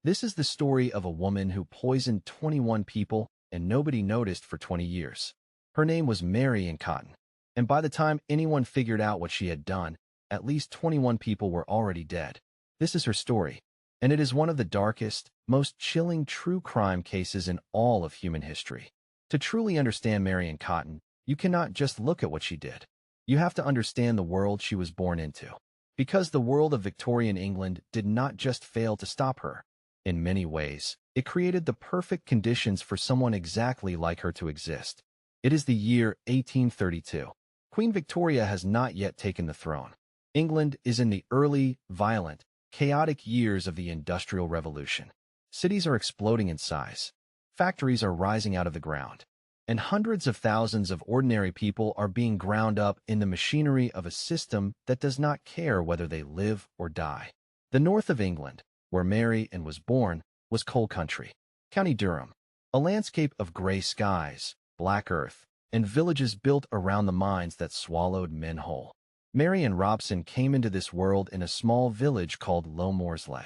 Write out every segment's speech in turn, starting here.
This is the story of a woman who poisoned 21 people and nobody noticed for 20 years. Her name was Mary Cotton, and by the time anyone figured out what she had done, at least 21 people were already dead. This is her story, and it is one of the darkest, most chilling true crime cases in all of human history. To truly understand Mary Cotton, you cannot just look at what she did. You have to understand the world she was born into. Because the world of Victorian England did not just fail to stop her. In many ways, it created the perfect conditions for someone exactly like her to exist. It is the year 1832. Queen Victoria has not yet taken the throne. England is in the early, violent, chaotic years of the Industrial Revolution. Cities are exploding in size. Factories are rising out of the ground. And hundreds of thousands of ordinary people are being ground up in the machinery of a system that does not care whether they live or die. The north of England, where Mary was born, was coal country. County Durham, a landscape of gray skies, black earth, and villages built around the mines that swallowed men whole. Mary Robson came into this world in a small village called Low Morsley.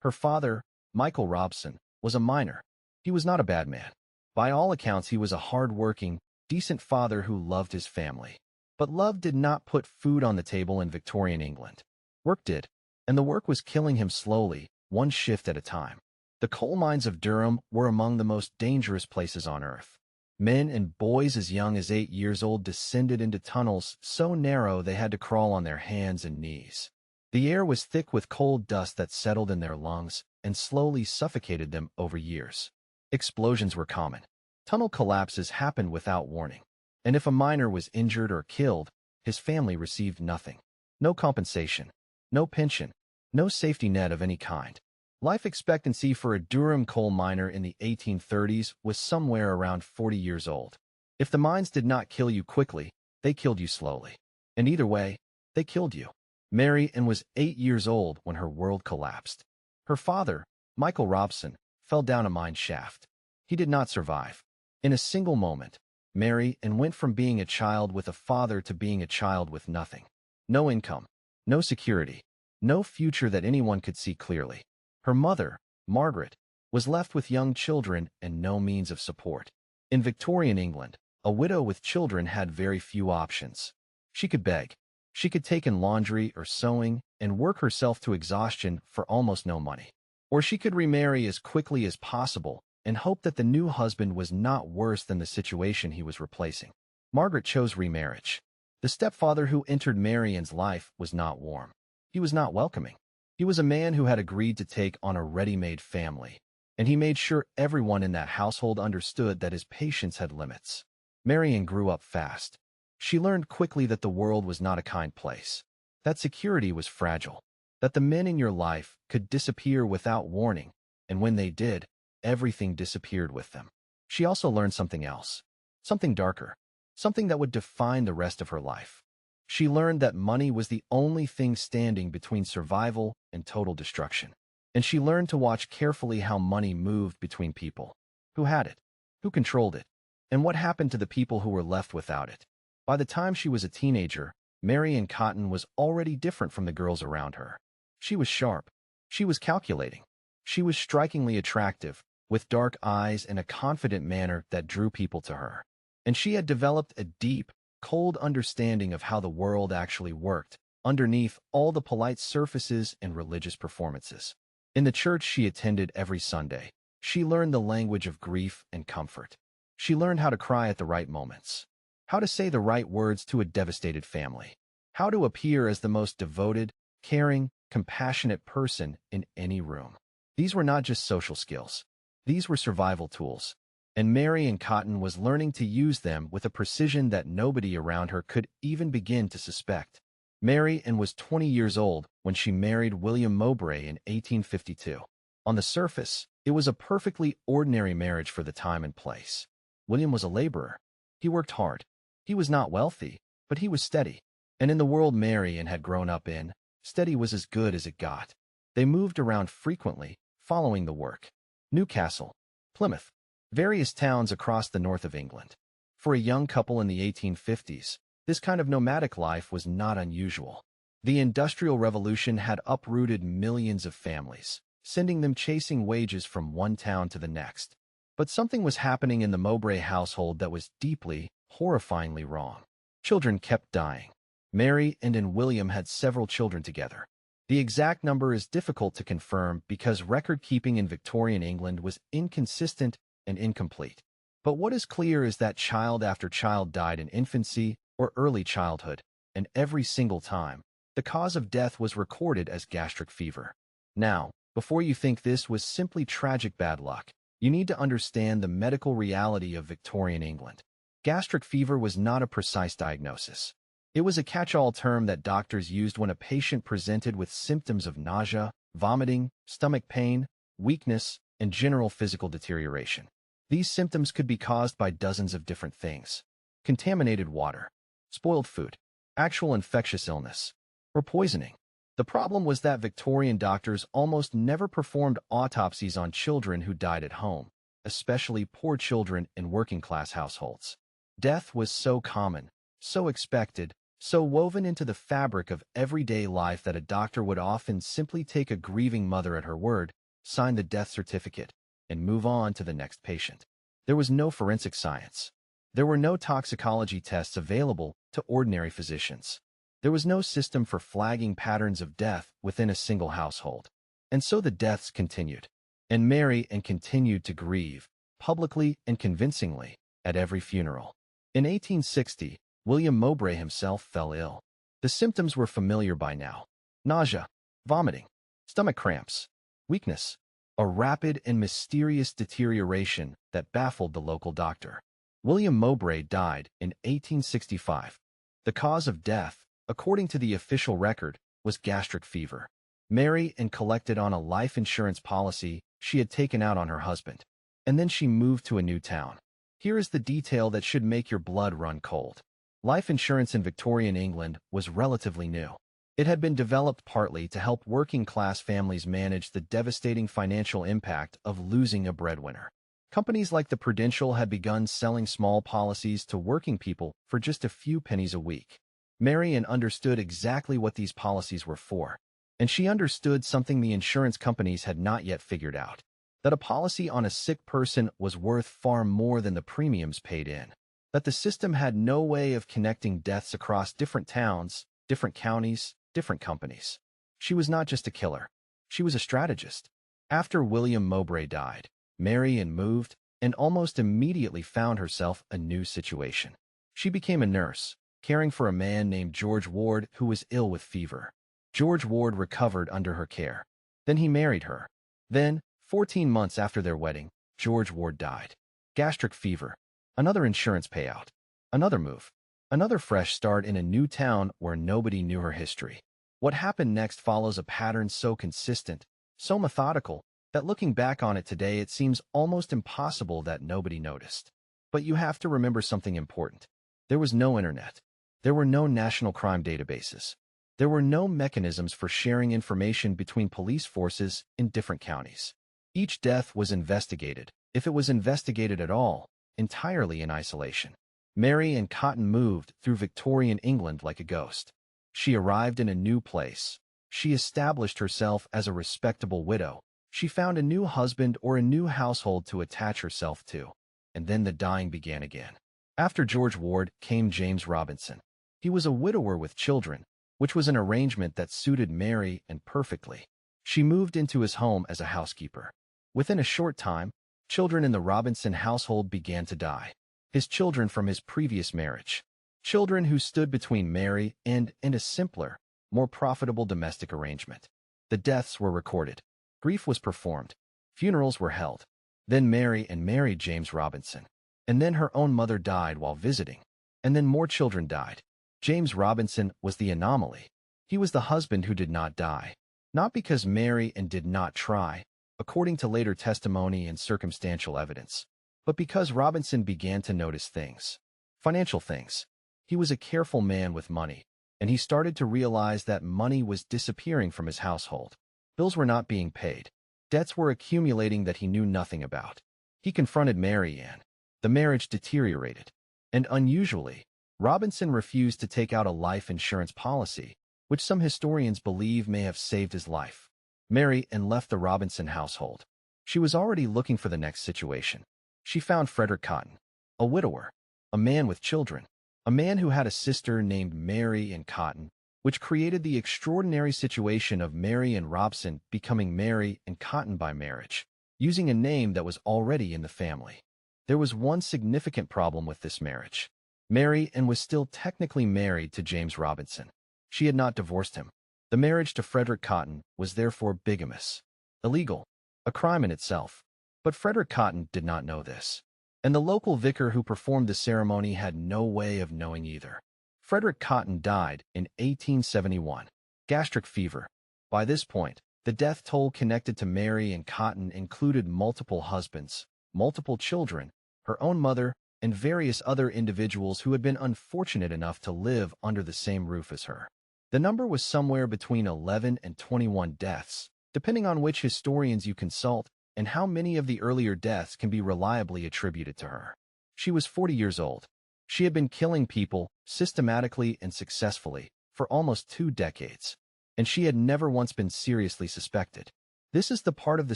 Her father, Michael Robson, was a miner. He was not a bad man. By all accounts, he was a hard-working, decent father who loved his family. But love did not put food on the table in Victorian England. Work did, and the work was killing him slowly, one shift at a time. The coal mines of Durham were among the most dangerous places on earth. Men and boys as young as 8 years old descended into tunnels so narrow they had to crawl on their hands and knees. The air was thick with coal dust that settled in their lungs and slowly suffocated them over years. Explosions were common. Tunnel collapses happened without warning. And if a miner was injured or killed, his family received nothing. No compensation, no pension, no safety net of any kind. Life expectancy for a Durham coal miner in the 1830s was somewhere around 40 years old. If the mines did not kill you quickly, they killed you slowly. And either way, they killed you. Mary was 8 years old when her world collapsed. Her father, Michael Robson, fell down a mine shaft. He did not survive. In a single moment, Mary went from being a child with a father to being a child with nothing. No income, no security, no future that anyone could see clearly. Her mother, Margaret, was left with young children and no means of support. In Victorian England, a widow with children had very few options. She could beg. She could take in laundry or sewing and work herself to exhaustion for almost no money. Or she could remarry as quickly as possible and hope that the new husband was not worse than the situation he was replacing. Margaret chose remarriage. The stepfather who entered Marian's life was not warm. He was not welcoming. He was a man who had agreed to take on a ready-made family, and he made sure everyone in that household understood that his patience had limits. Marian grew up fast. She learned quickly that the world was not a kind place, that security was fragile, that the men in your life could disappear without warning, and when they did, everything disappeared with them. She also learned something else, something darker, something that would define the rest of her life. She learned that money was the only thing standing between survival and total destruction. And she learned to watch carefully how money moved between people. Who had it? Who controlled it? And what happened to the people who were left without it? By the time she was a teenager, Mary Cotton was already different from the girls around her. She was sharp. She was calculating. She was strikingly attractive, with dark eyes and a confident manner that drew people to her. And she had developed a deep, cold understanding of how the world actually worked, underneath all the polite surfaces and religious performances. In the church she attended every Sunday, she learned the language of grief and comfort. She learned how to cry at the right moments, how to say the right words to a devastated family, how to appear as the most devoted, caring, compassionate person in any room. These were not just social skills. These were survival tools, and Mary Cotton was learning to use them with a precision that nobody around her could even begin to suspect. Mary was 20 years old when she married William Mowbray in 1852. On the surface, it was a perfectly ordinary marriage for the time and place. William was a laborer. He worked hard. He was not wealthy, but he was steady. And in the world Mary had grown up in, steady was as good as it got. They moved around frequently, following the work. Newcastle, Plymouth, various towns across the north of England. For a young couple in the 1850s, this kind of nomadic life was not unusual. The Industrial Revolution had uprooted millions of families, sending them chasing wages from one town to the next. But something was happening in the Mowbray household that was deeply, horrifyingly wrong. Children kept dying. Mary and William had several children together. The exact number is difficult to confirm because record-keeping in Victorian England was inconsistent and incomplete. But what is clear is that child after child died in infancy or early childhood, and every single time, the cause of death was recorded as gastric fever. Now, before you think this was simply tragic bad luck, you need to understand the medical reality of Victorian England. Gastric fever was not a precise diagnosis. It was a catch-all term that doctors used when a patient presented with symptoms of nausea, vomiting, stomach pain, weakness, and general physical deterioration. These symptoms could be caused by dozens of different things: contaminated water, spoiled food, actual infectious illness, or poisoning. The problem was that Victorian doctors almost never performed autopsies on children who died at home, especially poor children in working-class households. Death was so common, so expected, so woven into the fabric of everyday life that a doctor would often simply take a grieving mother at her word, sign the death certificate, and move on to the next patient. There was no forensic science. There were no toxicology tests available to ordinary physicians. There was no system for flagging patterns of death within a single household. And so the deaths continued. And Mary continued to grieve, publicly and convincingly, at every funeral. In 1860, William Mowbray himself fell ill. The symptoms were familiar by now: nausea, vomiting, stomach cramps, weakness, a rapid and mysterious deterioration that baffled the local doctor. William Mowbray died in 1865. The cause of death, according to the official record, was gastric fever. Mary collected on a life insurance policy she had taken out on her husband, and then she moved to a new town. Here is the detail that should make your blood run cold. Life insurance in Victorian England was relatively new. It had been developed partly to help working-class families manage the devastating financial impact of losing a breadwinner. Companies like the Prudential had begun selling small policies to working people for just a few pennies a week. Marian understood exactly what these policies were for, and she understood something the insurance companies had not yet figured out: that a policy on a sick person was worth far more than the premiums paid in, that the system had no way of connecting deaths across different towns, different counties, different companies. She was not just a killer. She was a strategist. After William Mowbray died, Marian moved and almost immediately found herself a new situation. She became a nurse, caring for a man named George Ward who was ill with fever. George Ward recovered under her care. Then he married her. Then, 14 months after their wedding, George Ward died. Gastric fever, another insurance payout, another move, another fresh start in a new town where nobody knew her history. What happened next follows a pattern so consistent, so methodical, that looking back on it today it seems almost impossible that nobody noticed. But you have to remember something important. There was no internet. There were no national crime databases. There were no mechanisms for sharing information between police forces in different counties. Each death was investigated, if it was investigated at all, entirely in isolation. Mary Cotton moved through Victorian England like a ghost. She arrived in a new place. She established herself as a respectable widow. She found a new husband or a new household to attach herself to. And then the dying began again. After George Ward came James Robinson. He was a widower with children, which was an arrangement that suited Mary perfectly. She moved into his home as a housekeeper. Within a short time, children in the Robinson household began to die. His children from his previous marriage. Children who stood between Mary and a simpler, more profitable domestic arrangement. The deaths were recorded. Grief was performed. Funerals were held. Then Mary married James Robinson. And then her own mother died while visiting. And then more children died. James Robinson was the anomaly. He was the husband who did not die. Not because Mary did not try, according to later testimony and circumstantial evidence, but because Robinson began to notice things. Financial things. He was a careful man with money, and he started to realize that money was disappearing from his household. Bills were not being paid. Debts were accumulating that he knew nothing about. He confronted Mary Ann. The marriage deteriorated. And unusually, Robinson refused to take out a life insurance policy, which some historians believe may have saved his life. Mary and left the Robinson household. She was already looking for the next situation. She found Frederick Cotton, a widower, a man with children, a man who had a sister named Mary and Cotton, which created the extraordinary situation of Mary and Robson becoming Mary and Cotton by marriage, using a name that was already in the family. There was one significant problem with this marriage. Mary Ann was still technically married to James Robinson. She had not divorced him. The marriage to Frederick Cotton was therefore bigamous, illegal, a crime in itself. But Frederick Cotton did not know this, and the local vicar who performed the ceremony had no way of knowing either. Frederick Cotton died in 1871. Gastric fever. By this point, the death toll connected to Mary Ann Cotton included multiple husbands, multiple children, her own mother, and various other individuals who had been unfortunate enough to live under the same roof as her. The number was somewhere between 11 and 21 deaths, depending on which historians you consult and how many of the earlier deaths can be reliably attributed to her. She was 40 years old. She had been killing people systematically and successfully for almost 2 decades, and she had never once been seriously suspected. This is the part of the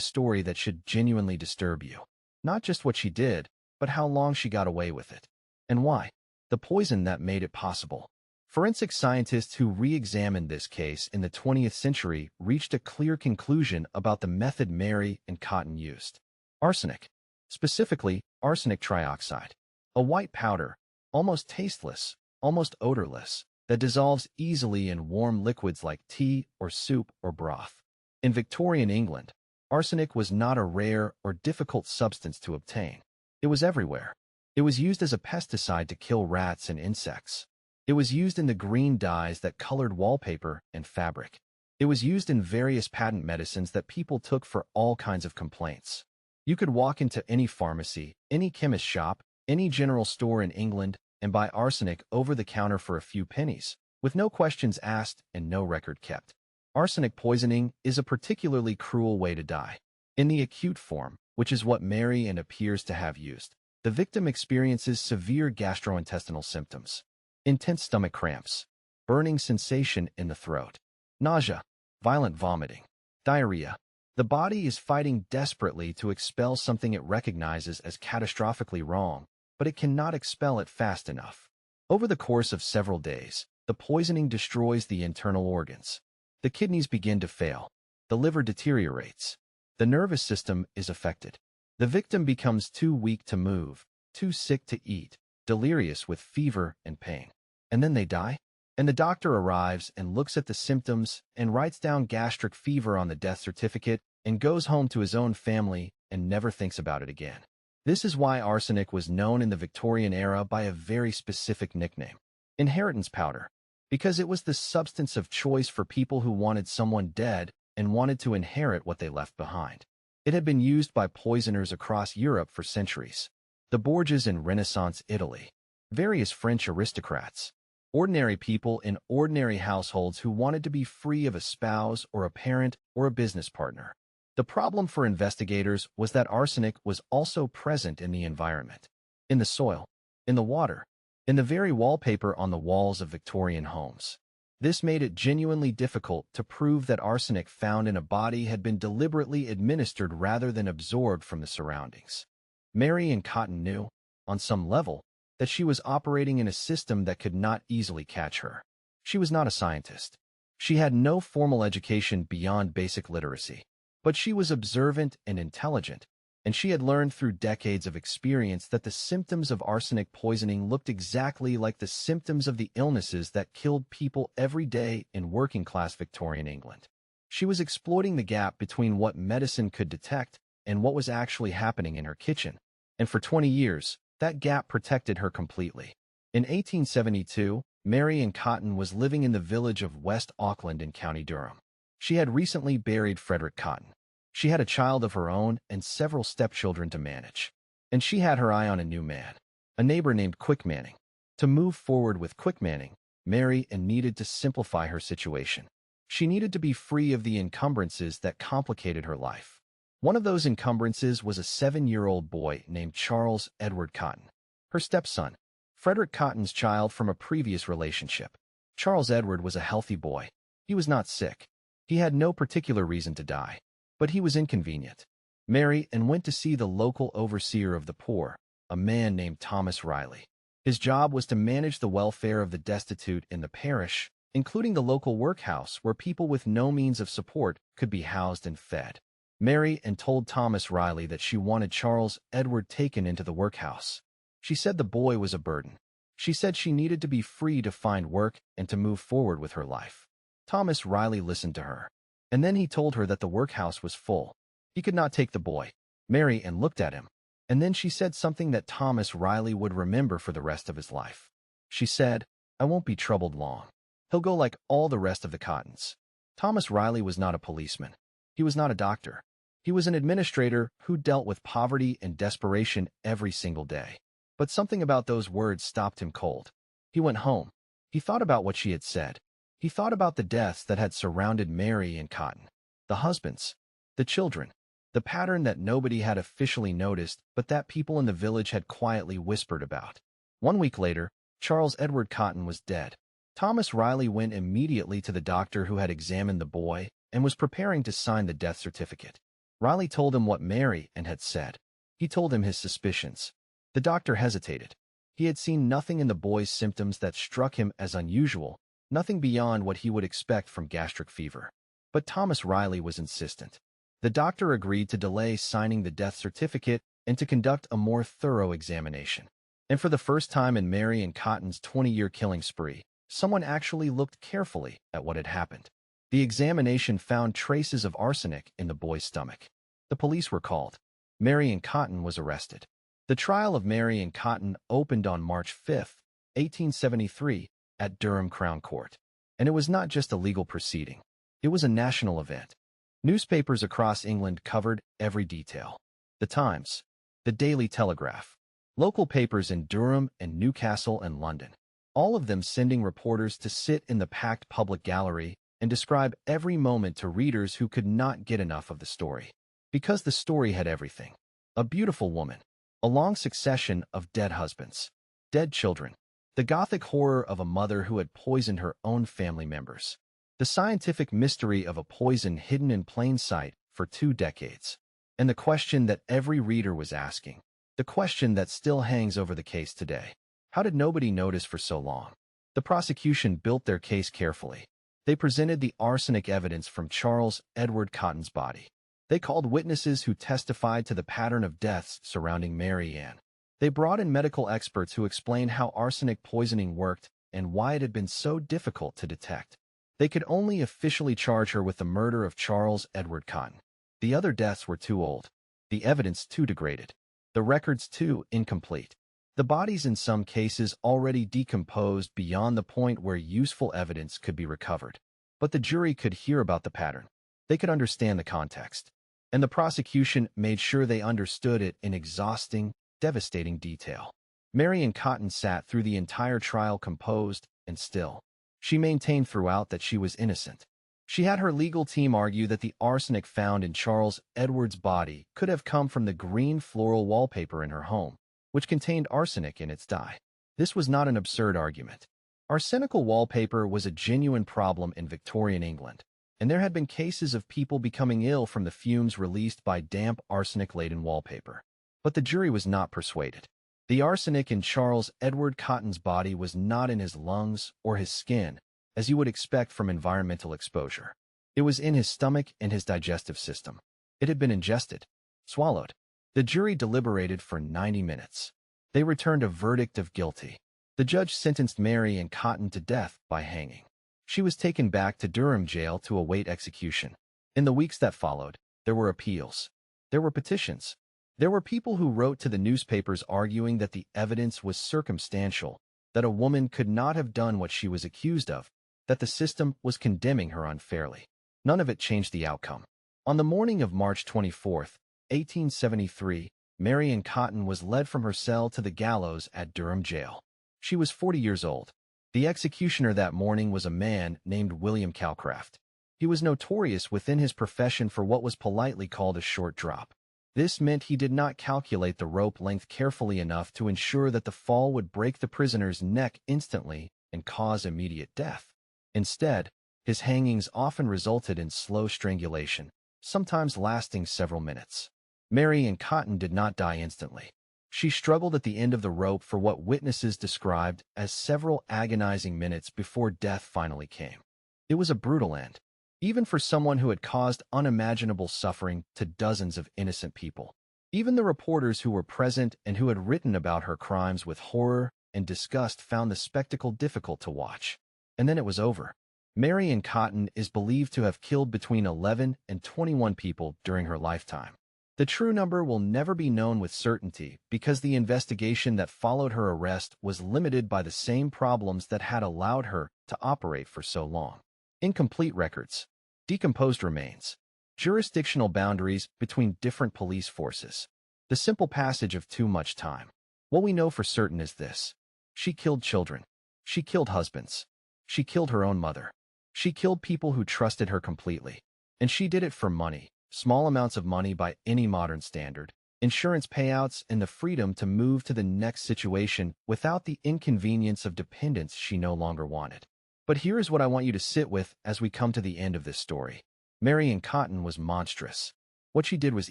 story that should genuinely disturb you. Not just what she did, but how long she got away with it. And why? The poison that made it possible. Forensic scientists who re-examined this case in the 20th century reached a clear conclusion about the method Mary and Cotton used. Arsenic. Specifically, arsenic trioxide. A white powder, almost tasteless, almost odorless, that dissolves easily in warm liquids like tea or soup or broth. In Victorian England, arsenic was not a rare or difficult substance to obtain. It was everywhere. It was used as a pesticide to kill rats and insects. It was used in the green dyes that colored wallpaper and fabric. It was used in various patent medicines that people took for all kinds of complaints. You could walk into any pharmacy, any chemist shop, any general store in England and buy arsenic over the counter for a few pennies, with no questions asked and no record kept. Arsenic poisoning is a particularly cruel way to die. In the acute form, which is what Mary Ann appears to have used, the victim experiences severe gastrointestinal symptoms. Intense stomach cramps, burning sensation in the throat, nausea, violent vomiting, diarrhea. The body is fighting desperately to expel something it recognizes as catastrophically wrong, but it cannot expel it fast enough. Over the course of several days, the poisoning destroys the internal organs. The kidneys begin to fail. The liver deteriorates. The nervous system is affected. The victim becomes too weak to move, too sick to eat, delirious with fever and pain. And then they die? And the doctor arrives and looks at the symptoms and writes down gastric fever on the death certificate and goes home to his own family and never thinks about it again. This is why arsenic was known in the Victorian era by a very specific nickname, inheritance powder, because it was the substance of choice for people who wanted someone dead and wanted to inherit what they left behind. It had been used by poisoners across Europe for centuries. The Borgias in Renaissance Italy, various French aristocrats, ordinary people in ordinary households who wanted to be free of a spouse or a parent or a business partner. The problem for investigators was that arsenic was also present in the environment, in the soil, in the water, in the very wallpaper on the walls of Victorian homes. This made it genuinely difficult to prove that arsenic found in a body had been deliberately administered rather than absorbed from the surroundings. Mary Ann Cotton knew, on some level, that she was operating in a system that could not easily catch her. She was not a scientist. She had no formal education beyond basic literacy. But she was observant and intelligent, and she had learned through decades of experience that the symptoms of arsenic poisoning looked exactly like the symptoms of the illnesses that killed people every day in working-class Victorian England. She was exploiting the gap between what medicine could detect and what was actually happening in her kitchen, and for 20 years, that gap protected her completely. In 1872, Mary Ann Cotton was living in the village of West Auckland in County Durham. She had recently buried Frederick Cotton. She had a child of her own and several stepchildren to manage. And she had her eye on a new man, a neighbor named Quick Manning. To move forward with Quick Manning, Mary Ann needed to simplify her situation. She needed to be free of the encumbrances that complicated her life. One of those encumbrances was a 7-year-old boy named Charles Edward Cotton, her stepson, Frederick Cotton's child from a previous relationship. Charles Edward was a healthy boy. He was not sick. He had no particular reason to die, but he was inconvenient. Mary and went to see the local overseer of the poor, a man named Thomas Riley. His job was to manage the welfare of the destitute in the parish, including the local workhouse where people with no means of support could be housed and fed. Mary and told Thomas Riley that she wanted Charles Edward taken into the workhouse. She said the boy was a burden. She said she needed to be free to find work and to move forward with her life. Thomas Riley listened to her, and then he told her that the workhouse was full. He could not take the boy. Mary and looked at him, and then she said something that Thomas Riley would remember for the rest of his life. She said, "I won't be troubled long. He'll go like all the rest of the Cottons." Thomas Riley was not a policeman. He was not a doctor. He was an administrator who dealt with poverty and desperation every single day. But something about those words stopped him cold. He went home. He thought about what she had said. He thought about the deaths that had surrounded Mary and Cotton, the husbands, the children, the pattern that nobody had officially noticed but that people in the village had quietly whispered about. 1 week later, Charles Edward Cotton was dead. Thomas Riley went immediately to the doctor who had examined the boy and was preparing to sign the death certificate. Riley told him what Mary and had said. He told him his suspicions. The doctor hesitated. He had seen nothing in the boy's symptoms that struck him as unusual, nothing beyond what he would expect from gastric fever. But Thomas Riley was insistent. The doctor agreed to delay signing the death certificate and to conduct a more thorough examination. And for the first time in Mary and Cotton's 20-year killing spree, someone actually looked carefully at what had happened. The examination found traces of arsenic in the boy's stomach. The police were called. Mary and Cotton was arrested. The trial of Mary and Cotton opened on March 5, 1873, at Durham Crown Court. And it was not just a legal proceeding. It was a national event. Newspapers across England covered every detail. The Times, the Daily Telegraph, local papers in Durham and Newcastle and London, all of them sending reporters to sit in the packed public gallery and describe every moment to readers who could not get enough of the story. Because the story had everything. A beautiful woman, a long succession of dead husbands, dead children, the gothic horror of a mother who had poisoned her own family members, the scientific mystery of a poison hidden in plain sight for 2 decades, and the question that every reader was asking, the question that still hangs over the case today. How did nobody notice for so long? The prosecution built their case carefully. They presented the arsenic evidence from Charles Edward Cotton's body. They called witnesses who testified to the pattern of deaths surrounding Mary Ann. They brought in medical experts who explained how arsenic poisoning worked and why it had been so difficult to detect. They could only officially charge her with the murder of Charles Edward Cotton. The other deaths were too old, the evidence too degraded, the records too incomplete. The bodies in some cases already decomposed beyond the point where useful evidence could be recovered. But the jury could hear about the pattern. They could understand the context. And the prosecution made sure they understood it in exhausting, devastating detail. Mary Ann Cotton sat through the entire trial composed and still. She maintained throughout that she was innocent. She had her legal team argue that the arsenic found in Charles Edward's body could have come from the green floral wallpaper in her home, which contained arsenic in its dye. This was not an absurd argument. Arsenical wallpaper was a genuine problem in Victorian England, and there had been cases of people becoming ill from the fumes released by damp arsenic-laden wallpaper. But the jury was not persuaded. The arsenic in Charles Edward Cotton's body was not in his lungs or his skin, as you would expect from environmental exposure. It was in his stomach and his digestive system. It had been ingested, swallowed. The jury deliberated for 90 minutes. They returned a verdict of guilty. The judge sentenced Mary Ann Cotton to death by hanging. She was taken back to Durham jail to await execution. In the weeks that followed, there were appeals. There were petitions. There were people who wrote to the newspapers arguing that the evidence was circumstantial, that a woman could not have done what she was accused of, that the system was condemning her unfairly. None of it changed the outcome. On the morning of March 24, 1873, Mary Ann Cotton was led from her cell to the gallows at Durham jail. She was 40 years old. The executioner that morning was a man named William Calcraft. He was notorious within his profession for what was politely called a short drop. This meant he did not calculate the rope length carefully enough to ensure that the fall would break the prisoner's neck instantly and cause immediate death. Instead, His hangings often resulted in slow strangulation, sometimes lasting several minutes. Mary Ann Cotton did not die instantly. She struggled at the end of the rope for what witnesses described as several agonizing minutes before death finally came. It was a brutal end, even for someone who had caused unimaginable suffering to dozens of innocent people. Even the reporters who were present and who had written about her crimes with horror and disgust found the spectacle difficult to watch. And then it was over. Mary Ann Cotton is believed to have killed between 11 and 21 people during her lifetime. The true number will never be known with certainty because the investigation that followed her arrest was limited by the same problems that had allowed her to operate for so long. Incomplete records, decomposed remains, jurisdictional boundaries between different police forces, the simple passage of too much time. What we know for certain is this: she killed children. She killed husbands. She killed her own mother. She killed people who trusted her completely. And she did it for money, small amounts of money by any modern standard, insurance payouts, and the freedom to move to the next situation without the inconvenience of dependence she no longer wanted. But here is what I want you to sit with as we come to the end of this story. Mary Ann Cotton was monstrous. What she did was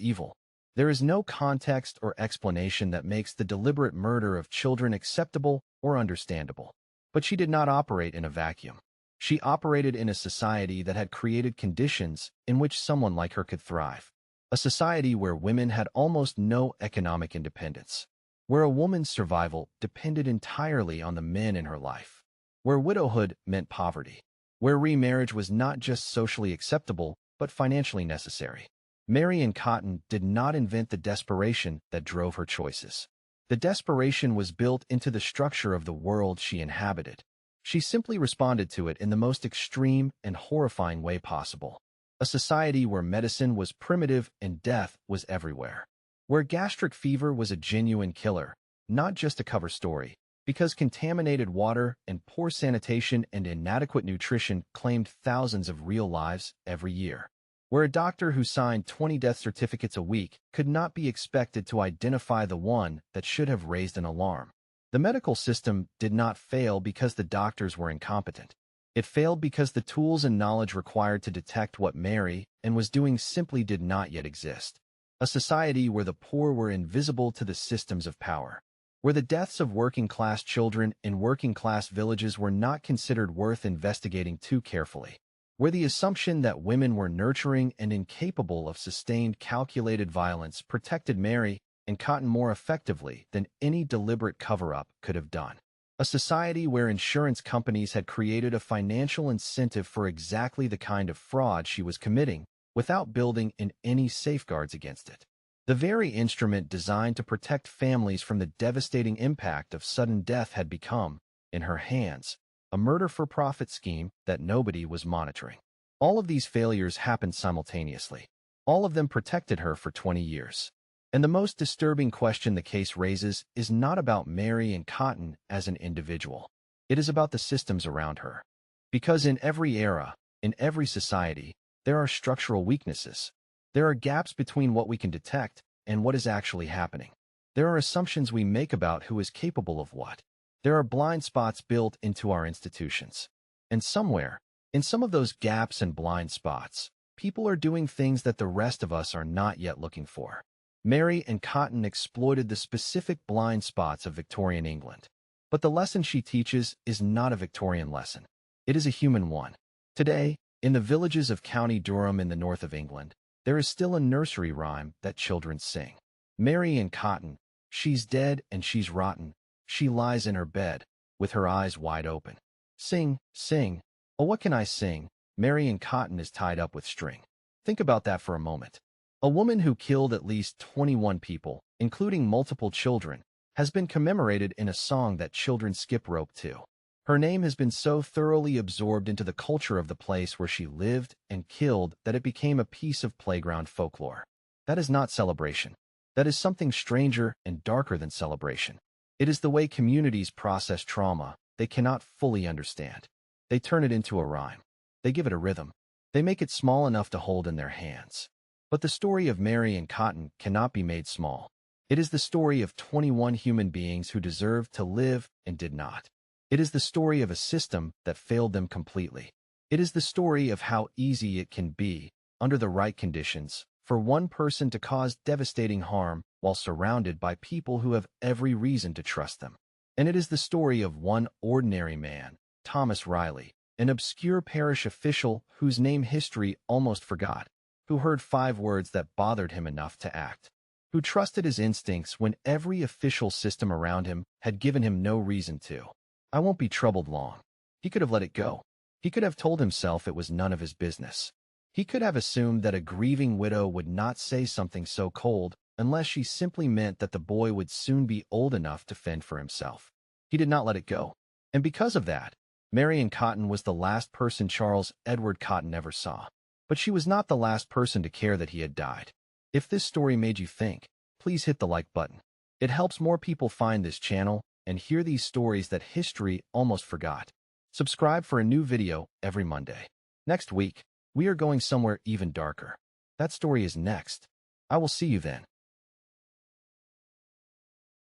evil. There is no context or explanation that makes the deliberate murder of children acceptable or understandable. But she did not operate in a vacuum. She operated in a society that had created conditions in which someone like her could thrive. A society where women had almost no economic independence. Where a woman's survival depended entirely on the men in her life. Where widowhood meant poverty. Where remarriage was not just socially acceptable, but financially necessary. Mary Ann Cotton did not invent the desperation that drove her choices. The desperation was built into the structure of the world she inhabited. She simply responded to it in the most extreme and horrifying way possible. A society where medicine was primitive and death was everywhere. Where gastric fever was a genuine killer, not just a cover story, because contaminated water and poor sanitation and inadequate nutrition claimed thousands of real lives every year. Where a doctor who signed 20 death certificates a week could not be expected to identify the one that should have raised an alarm. The medical system did not fail because the doctors were incompetent. It failed because the tools and knowledge required to detect what Mary Ann was doing simply did not yet exist. A society where the poor were invisible to the systems of power. Where the deaths of working-class children in working-class villages were not considered worth investigating too carefully. Where the assumption that women were nurturing and incapable of sustained calculated violence protected Mary Ann Cotton more effectively than any deliberate cover-up could have done. A society where insurance companies had created a financial incentive for exactly the kind of fraud she was committing without building in any safeguards against it. The very instrument designed to protect families from the devastating impact of sudden death had become, in her hands, a murder-for-profit scheme that nobody was monitoring. All of these failures happened simultaneously. All of them protected her for 20 years. And the most disturbing question the case raises is not about Mary Ann Cotton as an individual. It is about the systems around her. Because in every era, in every society, there are structural weaknesses. There are gaps between what we can detect and what is actually happening. There are assumptions we make about who is capable of what. There are blind spots built into our institutions. And somewhere, in some of those gaps and blind spots, people are doing things that the rest of us are not yet looking for. Mary Ann Cotton exploited the specific blind spots of Victorian England. But the lesson she teaches is not a Victorian lesson. It is a human one. Today, in the villages of County Durham in the north of England, there is still a nursery rhyme that children sing. Mary Ann Cotton, she's dead and she's rotten. She lies in her bed, with her eyes wide open. Sing, sing. Oh, what can I sing? Mary Ann Cotton is tied up with string. Think about that for a moment. A woman who killed at least 21 people, including multiple children, has been commemorated in a song that children skip rope to. Her name has been so thoroughly absorbed into the culture of the place where she lived and killed that it became a piece of playground folklore. That is not celebration. That is something stranger and darker than celebration. It is the way communities process trauma they cannot fully understand. They turn it into a rhyme. They give it a rhythm. They make it small enough to hold in their hands. But the story of Mary Ann Cotton cannot be made small. It is the story of 21 human beings who deserved to live and did not. It is the story of a system that failed them completely. It is the story of how easy it can be, under the right conditions, for one person to cause devastating harm while surrounded by people who have every reason to trust them. And it is the story of one ordinary man, Thomas Riley, an obscure parish official whose name history almost forgot, who heard 5 words that bothered him enough to act, who trusted his instincts when every official system around him had given him no reason to. I won't be troubled long. He could have let it go. He could have told himself it was none of his business. He could have assumed that a grieving widow would not say something so cold unless she simply meant that the boy would soon be old enough to fend for himself. He did not let it go. And because of that, Marion Cotton was the last person Charles Edward Cotton ever saw. But she was not the last person to care that he had died. If this story made you think, please hit the like button. It helps more people find this channel and hear these stories that history almost forgot. Subscribe for a new video every Monday. Next week, we are going somewhere even darker. That story is next. I will see you then.